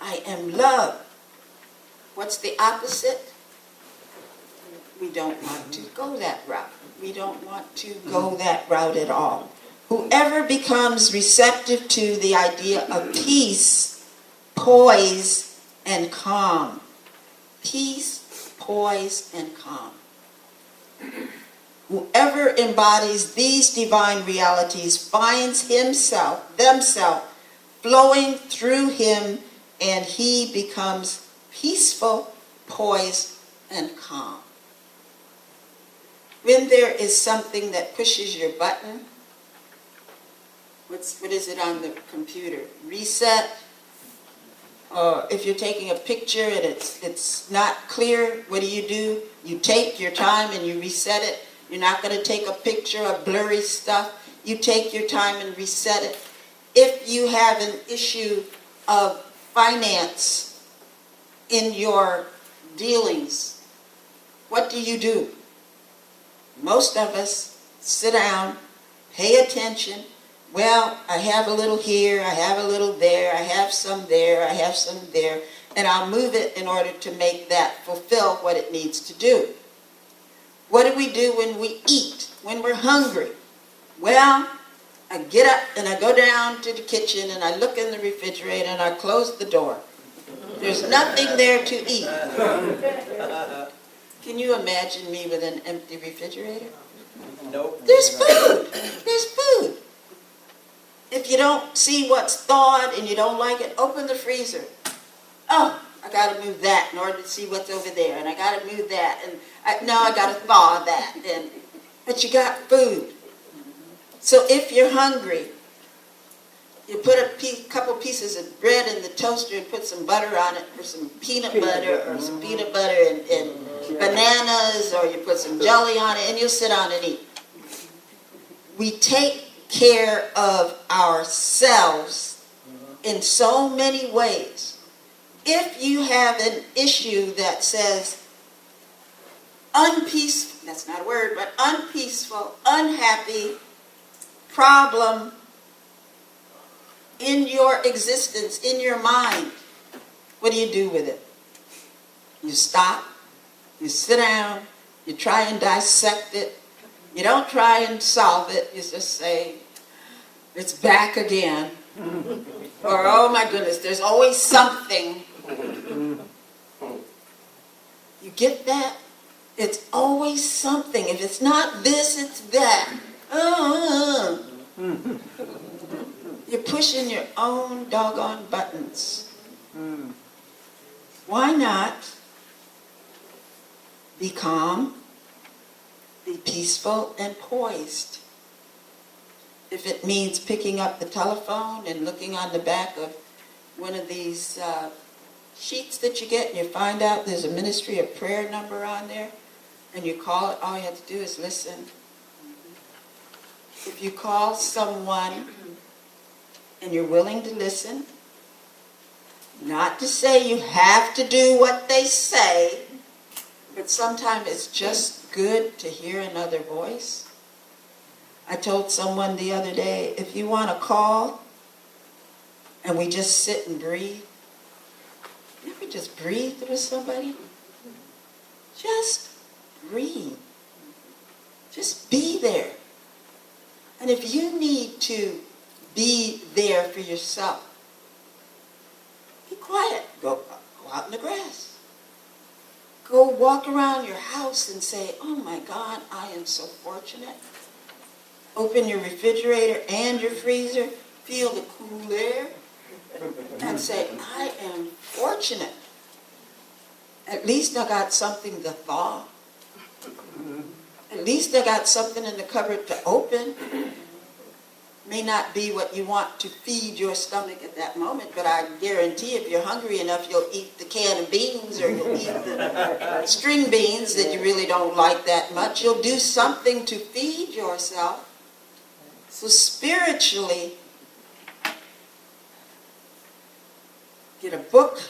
I am love. What's the opposite? We don't want to go that route. We don't want to go that route at all. Whoever becomes receptive to the idea of peace, poise, and calm. Peace, poise, and calm. Whoever embodies these divine realities finds themselves flowing through him, and he becomes peaceful, poised, and calm. When there is something that pushes your button, what is it on the computer? Reset. Or if you're taking a picture and it's not clear, what do? You take your time and you reset it. You're not going to take a picture of blurry stuff. You take your time and reset it. If you have an issue of finance in your dealings, what do? Most of us sit down, pay attention. Well, I have a little here, I have a little there, I have some there, I have some there, and I'll move it in order to make that fulfill what it needs to do. What do we do when we eat, when we're hungry? Well, I get up and I go down to the kitchen and I look in the refrigerator and I close the door. There's nothing there to eat. Can you imagine me with an empty refrigerator? Nope. There's food. There's food. If you don't see what's thawed and you don't like it, open the freezer. Oh, I got to move that in order to see what's over there, and I got to move that, and I got to thaw that. But you got food. So if you're hungry, you put a couple pieces of bread in the toaster and put some butter on it, or some peanut butter and bananas, or you put some jelly on it, and you'll sit down and eat. We take care of ourselves in so many ways. If you have an issue that says unpeaceful, that's not a word, but unpeaceful, unhappy, problem in your existence, in your mind, what do you do with it? You stop, you sit down, you try and dissect it. You don't try and solve it. You just say, it's back again. Or, oh my goodness, there's always something. You get that? It's always something. If it's not this, it's that. You're pushing your own doggone buttons. Why not be calm? Be peaceful and poised. If it means picking up the telephone and looking on the back of one of these sheets that you get and you find out there's a Ministry of Prayer number on there and you call it, all you have to do is listen. If you call someone and you're willing to listen, not to say you have to do what they say, but sometimes it's just good to hear another voice. I told someone the other day, if you want to call and we just sit and breathe, you ever just breathe with somebody? Just breathe. Just be there. And if you need to be there for yourself, be quiet. Go out in the grass. Go walk around your house and say, oh my God, I am so fortunate. Open your refrigerator and your freezer, feel the cool air, and say, I am fortunate. At least I got something to thaw. At least I got something in the cupboard to open. May not be what you want to feed your stomach at that moment, but I guarantee if you're hungry enough, you'll eat the can of beans or you'll eat the string beans that you really don't like that much. You'll do something to feed yourself. So spiritually, get a book.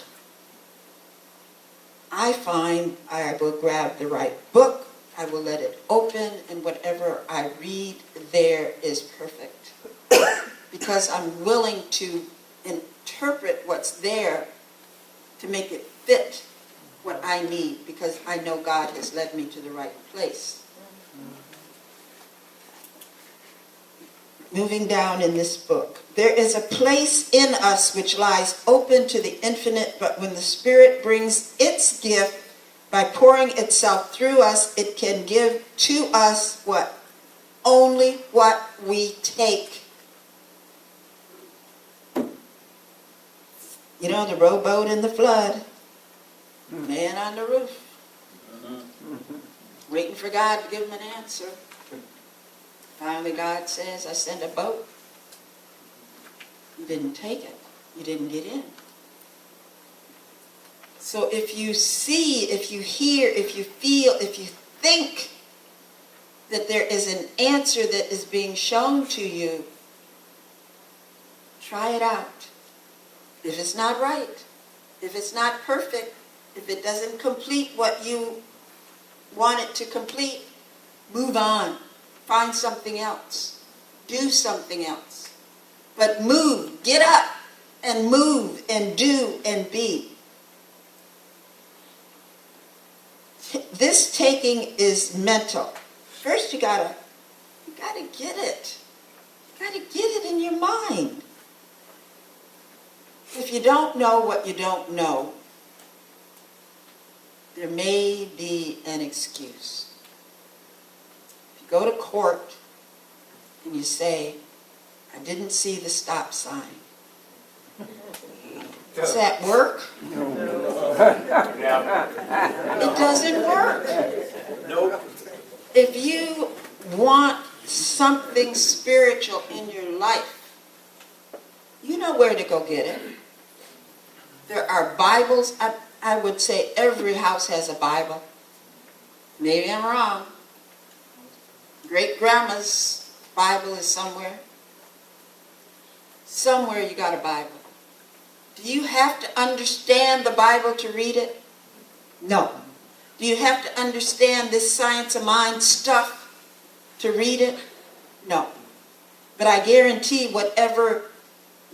I find I will grab the right book, I will let it open, and whatever I read there is perfect. Because I'm willing to interpret what's there to make it fit what I need, because I know God has led me to the right place. Moving down in this book, there is a place in us which lies open to the infinite, but when the Spirit brings its gift by pouring itself through us, it can give to us what? Only what we take. You know, the rowboat in the flood, man on the roof, waiting for God to give him an answer. Finally, God says, I send a boat. You didn't take it. You didn't get in. So if you see, if you hear, if you feel, if you think that there is an answer that is being shown to you, try it out. If it's not right, if it's not perfect, if it doesn't complete what you want it to complete, move on. Find something else. Do something else. But move. Get up and move and do and be. This taking is mental. First you gotta get it. You gotta get it in your mind. If you don't know what you don't know, there may be an excuse. If you go to court and you say, I didn't see the stop sign. Does that work? No. It doesn't work. Nope. If you want something spiritual in your life, you know where to go get it. There are Bibles. I would say every house has a Bible. Maybe I'm wrong. Great-grandma's Bible is somewhere. Somewhere you got a Bible. Do you have to understand the Bible to read it? No. Do you have to understand this science of mind stuff to read it? No. But I guarantee whatever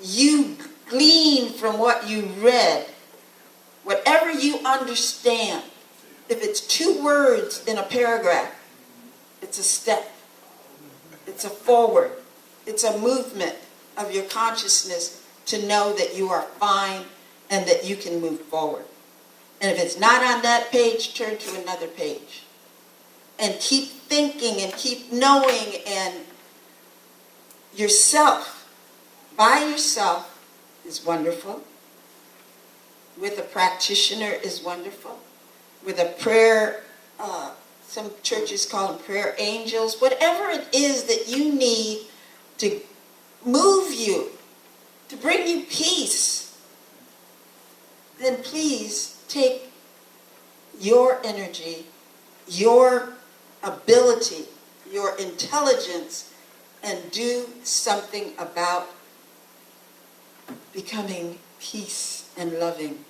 you glean from what you read, whatever you understand, if it's 2 words in a paragraph, it's a step. It's a forward. It's a movement of your consciousness to know that you are fine and that you can move forward. And if it's not on that page, turn to another page. And keep thinking and keep knowing, and yourself, by yourself, is wonderful. With a practitioner is wonderful. With a prayer, some churches call them prayer angels. Whatever it is that you need to move you, to bring you peace, then please take your energy, your ability, your intelligence, and do something about becoming peace and loving.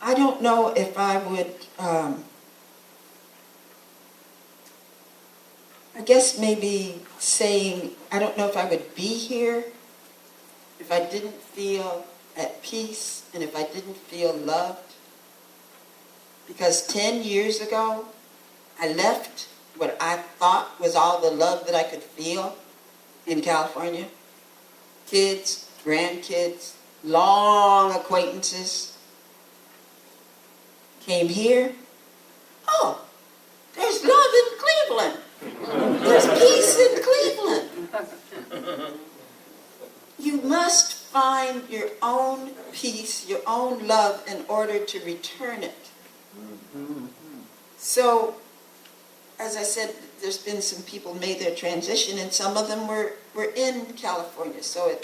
I don't know if I would, I guess maybe saying, I don't know if I would be here if I didn't feel at peace and if I didn't feel loved. Because 10 years ago, I left what I thought was all the love that I could feel in California. Kids, grandkids, long acquaintances. Came here. Oh, there's love in Cleveland. There's peace in Cleveland. You must find your own peace, your own love in order to return it. So, as I said, there's been some people made their transition, and some of them were in California. So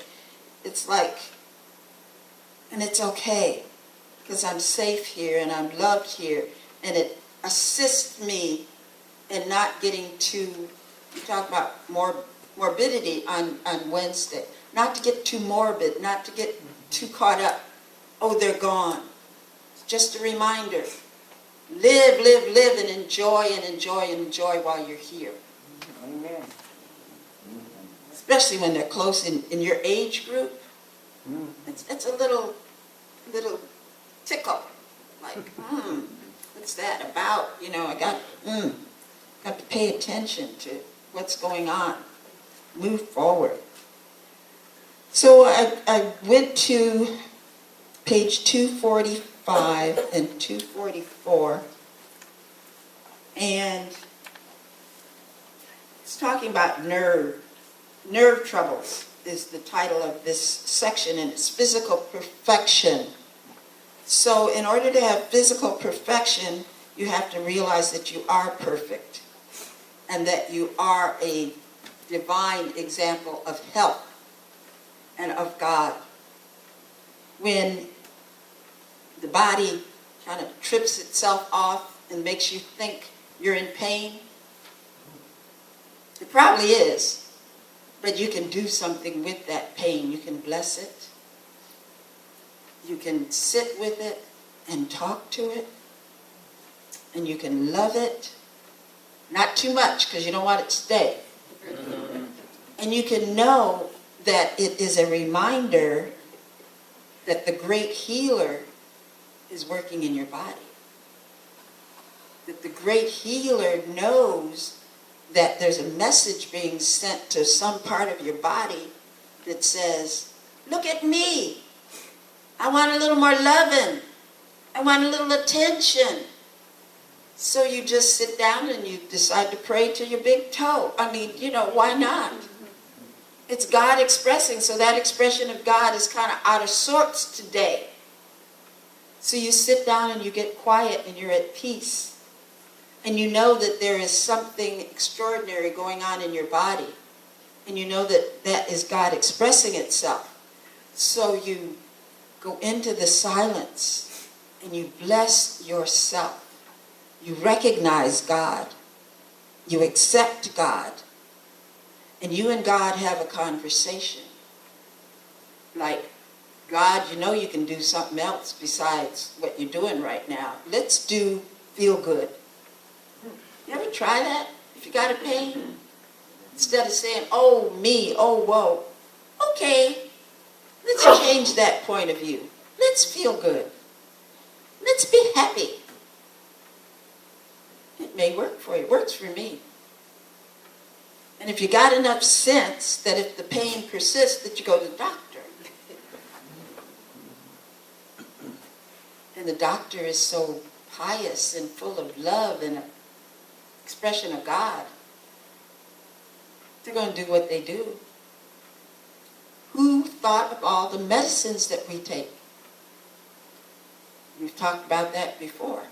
it's like, and it's okay, because I'm safe here and I'm loved here, and it assists me in not getting too, you talk about morbidity on Wednesday, not to get too morbid, not to get too caught up. Oh, they're gone. It's just a reminder. Live, live, live, and enjoy and enjoy and enjoy while you're here. Amen. Especially when they're close in your age group. And it's a little tickle. Like, what's that about? You know, I got to pay attention to what's going on. Move forward. So I went to page 245 and 244, and it's talking about nerve troubles is the title of this section, and it's physical perfection. So in order to have physical perfection, you have to realize that you are perfect and that you are a divine example of health and of God. When the body kind of trips itself off and makes you think you're in pain, it probably is, but you can do something with that pain. You can bless it. You can sit with it and talk to it, and you can love it. Not too much, because you don't want it to stay. And you can know that it is a reminder that the great healer is working in your body. That the great healer knows that there's a message being sent to some part of your body that says, look at me. I want a little more loving. I want a little attention. So you just sit down and you decide to pray to your big toe. I mean, you know, why not? It's God expressing, so that expression of God is kind of out of sorts today. So you sit down and you get quiet and you're at peace. And you know that there is something extraordinary going on in your body. And you know that that is God expressing itself. So you go into the silence and you bless yourself. You recognize God. You accept God. And you and God have a conversation. Like, God, you know you can do something else besides what you're doing right now. Let's do feel good. You ever try that? If you got a pain? Instead of saying, oh, me, oh, whoa. Okay, let's change that point of view. Let's feel good. Let's be happy. It may work for you. It works for me. And if you got enough sense that if the pain persists, that you go to the doctor. And the doctor is so pious and full of love and expression of God. They're going to do what they do. Who thought of all the medicines that we take? We've talked about that before.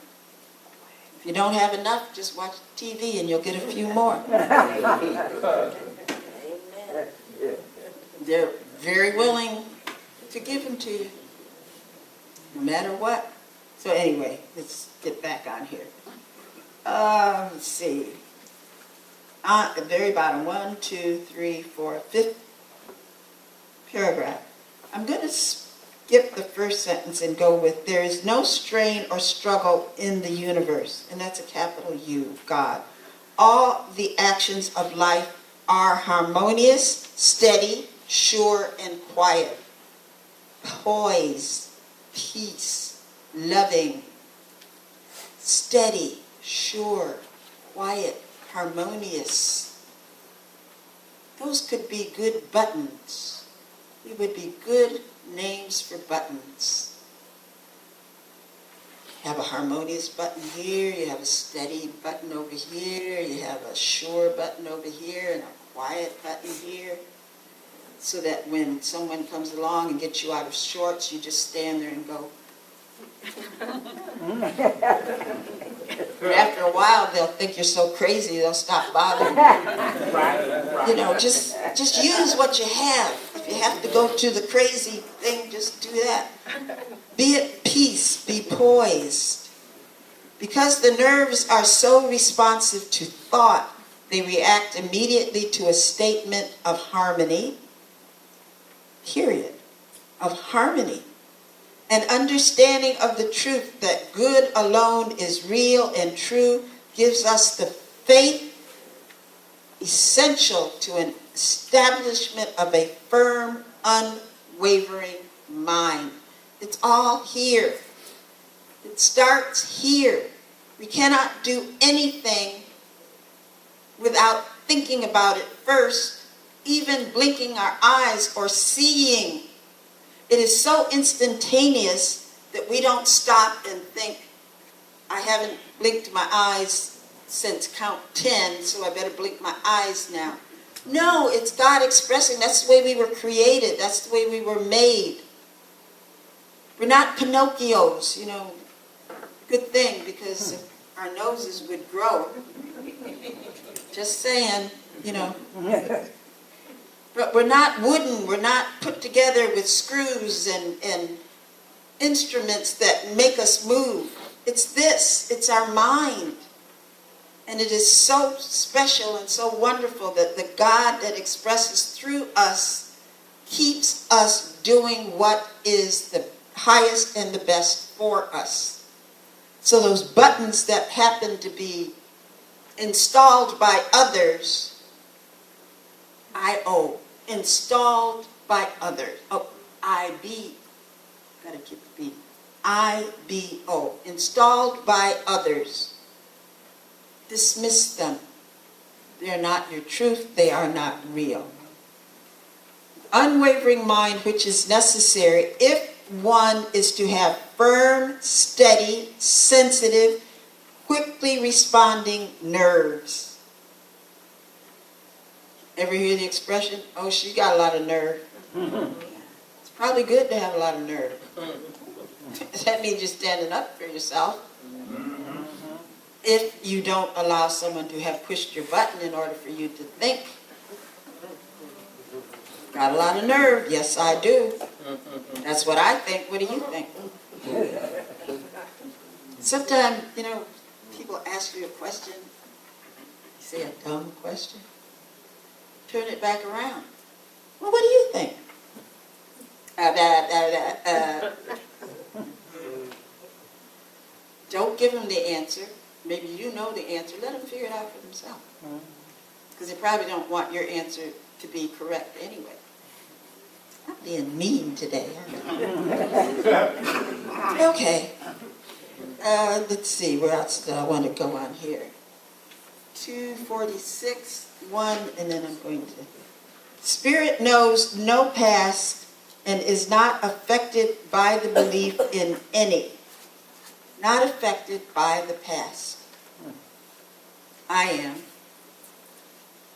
If you don't have enough, just watch TV and you'll get a few more. Amen. They're very willing to give them to you, no matter what. So anyway, let's get back on here. Let's see. At the very bottom, 1, 2, 3, 4, 5th paragraph. I'm going to skip the first sentence and go with, there is no strain or struggle in the universe. And that's a capital U, God. All the actions of life are harmonious, steady, sure, and quiet. Poise, peace, loving, steady, sure, quiet, harmonious. Those could be good buttons. They would be good names for buttons. You have a harmonious button here, you have a steady button over here, you have a sure button over here, and a quiet button here. So that when someone comes along and gets you out of sorts, you just stand there and go. But after a while, they'll think you're so crazy, they'll stop bothering you. You know, just use what you have. If you have to go to the crazy thing, just do that. Be at peace, be poised. Because the nerves are so responsive to thought, they react immediately to a statement of harmony, period, of harmony. An understanding of the truth that good alone is real and true gives us the faith essential to an establishment of a firm, unwavering mind. It's all here. It starts here. We cannot do anything without thinking about it first, even blinking our eyes or seeing. It is so instantaneous that we don't stop and think, I haven't blinked my eyes since count 10, so I better blink my eyes now. No, it's God expressing. That's the way we were created. That's the way we were made. We're not Pinocchios, you know. Good thing, because our noses would grow. Just saying, you know. But we're not wooden. We're not put together with screws and instruments that make us move. It's this. It's our mind. And it is so special and so wonderful that the God that expresses through us keeps us doing what is the highest and the best for us. So those buttons that happen to be installed by others, I-O, installed by others. Oh, I-B, gotta keep the B. I-B-O, installed by others. Dismiss them. They're not your truth. They are not real. Unwavering mind, which is necessary if one is to have firm, steady, sensitive, quickly responding nerves. Ever hear the expression, oh, she got a lot of nerve? It's probably good to have a lot of nerve. That means you're standing up for yourself. If you don't allow someone to have pushed your button in order for you to think. Got a lot of nerve. Yes, I do. That's what I think. What do you think? Sometimes, you know, people ask you a question. You say a dumb question. Turn it back around. Well, what do you think? Don't give them the answer. Maybe you know the answer. Let them figure it out for themselves. Because they probably don't want your answer to be correct anyway. I'm being mean today. Okay. Let's see. Where else do I want to go on here? 246, 1, and then I'm going to... Spirit knows no past and is not affected by the belief in any. Not affected by the past. I am.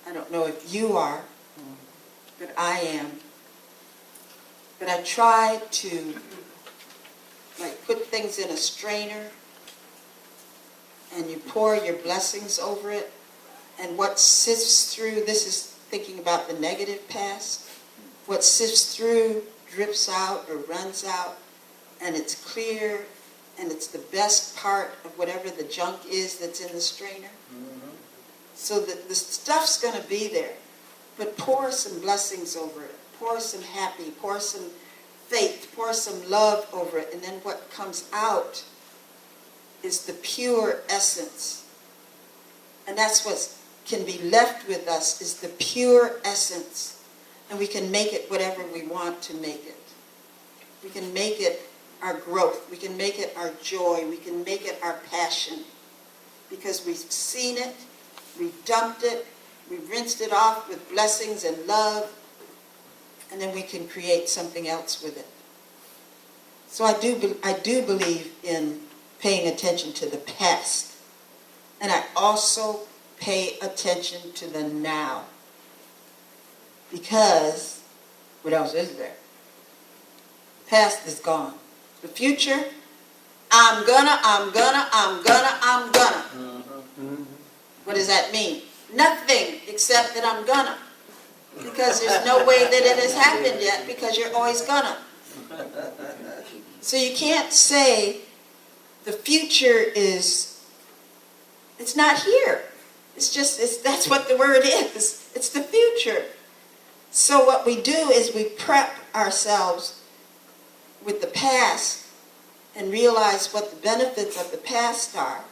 I don't know if you are, but I am. But I try to put things in a strainer and you pour your blessings over it, and what sifts through, this is thinking about the negative past, what sifts through drips out or runs out, and it's clear, and it's the best part of whatever the junk is that's in the strainer. So that the stuff's going to be there, but pour some blessings over it. Pour some happy, pour some faith, pour some love over it, and then what comes out is the pure essence. And that's what can be left with us, is the pure essence. And we can make it whatever we want to make it. We can make it our growth. We can make it our joy. We can make it our passion. Because we've seen it, we've dumped it, we've rinsed it off with blessings and love, and then we can create something else with it. So I do believe in paying attention to the past. And I also pay attention to the now. Because, what else is there? Past is gone. The future, I'm gonna. What does that mean? Nothing, except that I'm gonna. Because there's no way that it has happened yet, because you're always gonna. So you can't say the future is, it's not here. That's what the word is. It's the future. So what we do is we prep ourselves with the past and realize what the benefits of the past are.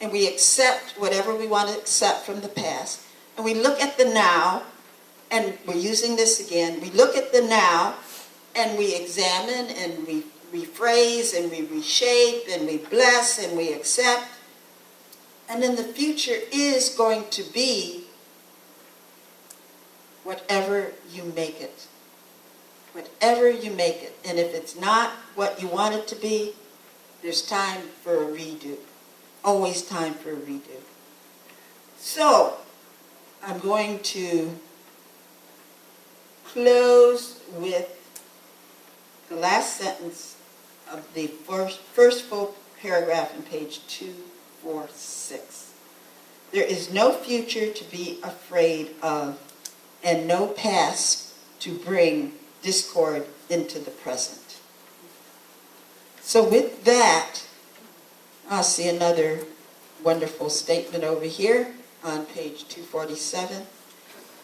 And we accept whatever we want to accept from the past. And we look at the now, and we're using this again. We look at the now, and we examine and we rephrase and we reshape and we bless and we accept. And then the future is going to be whatever you make it. Whatever you make it. And if it's not what you want it to be, there's time for a redo. Always time for a redo. So, I'm going to close with the last sentence of the first full paragraph on page 246. There is no future to be afraid of, and no past to bring discord into the present. So with that, I see another wonderful statement over here on page 247.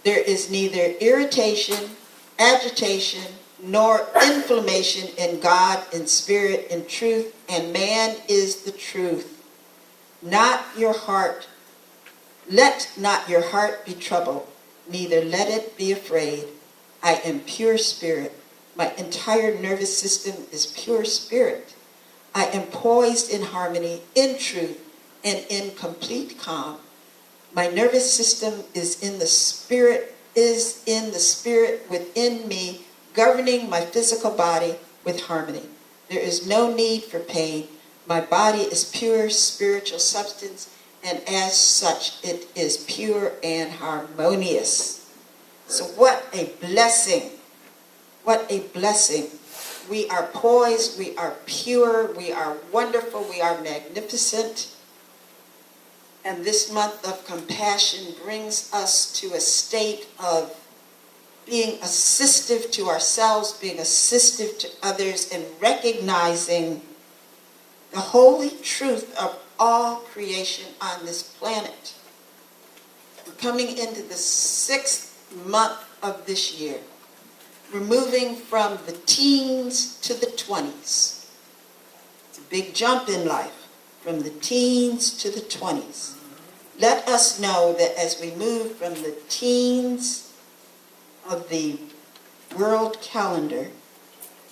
There is neither irritation, agitation, nor inflammation in God, in spirit, in truth, and man is the truth. Not your heart. Let not your heart be troubled, neither let it be afraid. I am pure spirit. My entire nervous system is pure spirit. I am poised in harmony, in truth, and in complete calm. My nervous system is in the spirit within me, governing my physical body with harmony. There is no need for pain. My body is pure spiritual substance, and as such, it is pure and harmonious. So what a blessing. What a blessing. We are poised, we are pure, we are wonderful, we are magnificent. And this month of compassion brings us to a state of being assistive to ourselves, being assistive to others, and recognizing the holy truth of all creation on this planet. We're coming into the 6th month of this year. We're moving from the teens to the 20s. It's a big jump in life, from the teens to the 20s. Let us know that as we move from the teens of the world calendar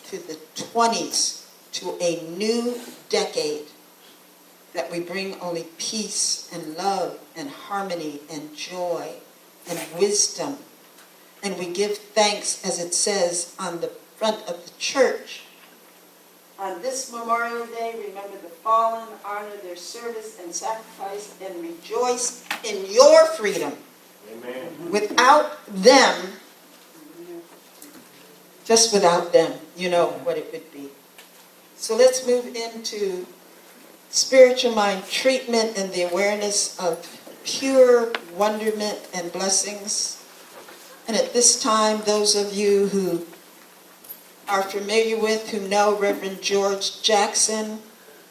to the 20s, to a new decade, that we bring only peace and love and harmony and joy and wisdom. And we give thanks, as it says on the front of the church. On this Memorial Day, remember the fallen, honor their service and sacrifice, and rejoice in your freedom. Amen. Without them, just without them, you know what it would be. So let's move into spiritual mind treatment and the awareness of pure wonderment and blessings. And at this time, those of you who are familiar with, who know Reverend George Jackson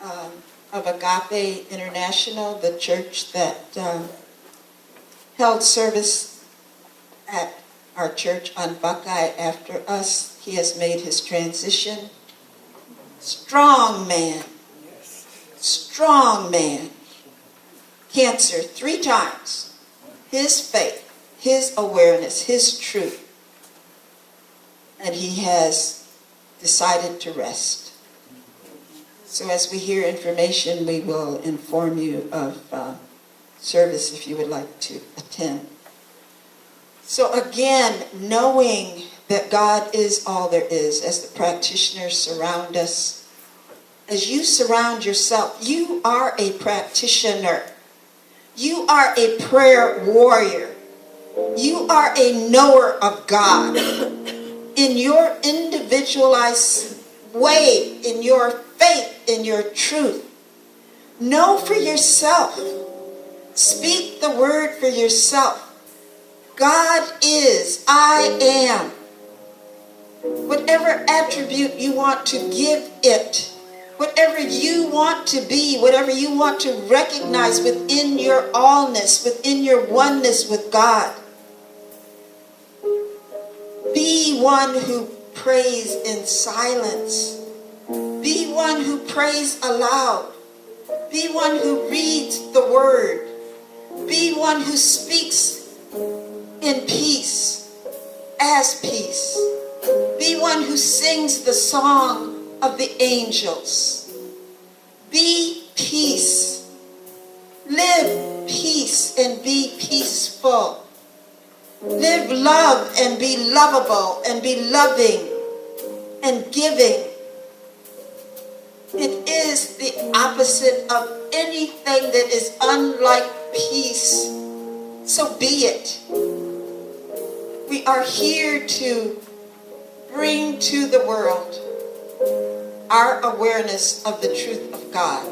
of Agape International, the church that held service at our church on Buckeye after us. He has made his transition. Strong man. Strong man. Cancer 3 times. His faith, his awareness, his truth. And he has decided to rest. So as we hear information, we will inform you of service if you would like to attend. So again, knowing that God is all there is, as the practitioners surround us, as you surround yourself, you are a practitioner. You are a prayer warrior. You are a knower of God. In your individualized way, in your faith, in your truth. Know for yourself. Speak the word for yourself. God is, I am. Whatever attribute you want to give it, whatever you want to be, whatever you want to recognize within your allness, within your oneness with God. Be one who prays in silence. Be one who prays aloud. Be one who reads the word. Be one who speaks in peace, as peace. Be one who sings the song of the angels. Be peace. Live peace and be peaceful. Live love and be lovable and be loving and giving. It is the opposite of anything that is unlike peace. So be it. We are here to bring to the world our awareness of the truth of God.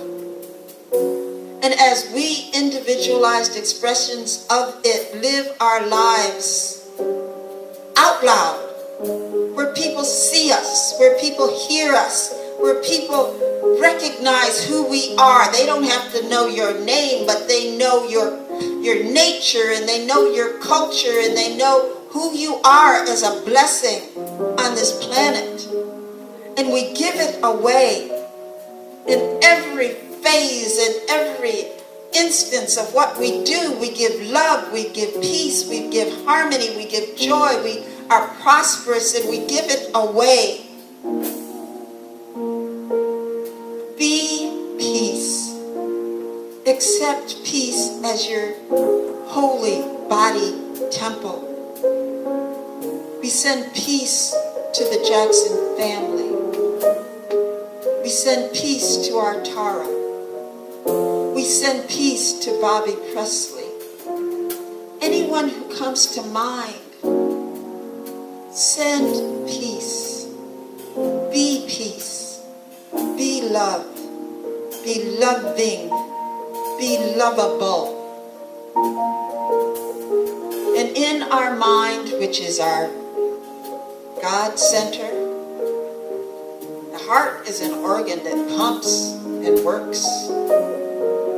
And as we individualized expressions of it live our lives out loud, where people see us, where people hear us, where people recognize who we are. They don't have to know your name, but they know your nature, and they know your culture, and they know who you are as a blessing on this planet. And we give it away in every phase, in every instance of what we do. We give love, we give peace, we give harmony, we give joy, we are prosperous, and we give it away. Be peace. Accept peace as your holy body temple. We send peace to the Jackson family. We send peace to our Tara. We send peace to Bobby Presley. Anyone who comes to mind, send peace. Be peace. Be love. Be loving. Be lovable. And in our mind, which is our God center, the heart is an organ that pumps and works.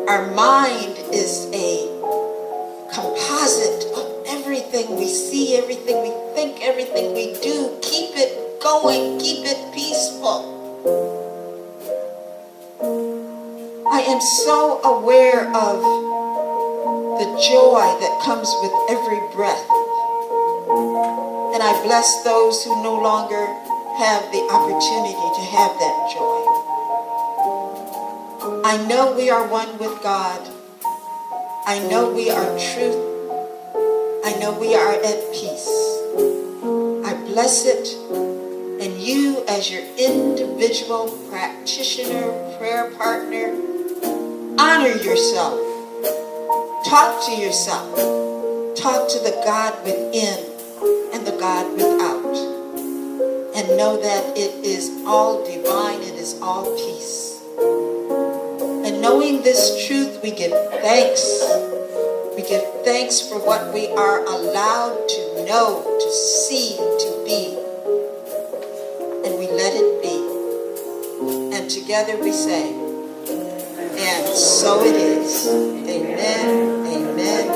Our mind is a composite of everything we see, everything we think, everything we do. Keep it going. Keep it peaceful. I am so aware of the joy that comes with every breath. And I bless those who no longer have the opportunity to have that joy. I know we are one with God. I know we are truth. I know we are at peace. I bless it. And you, as your individual practitioner, prayer partner, honor yourself. Talk to yourself. Talk to the God within and the God without. And know that it is all divine. It is all peace. And knowing this truth, we give thanks. We give thanks for what we are allowed to know, to see, to be. And we let it be. And together we say, and so it is. Amen, amen,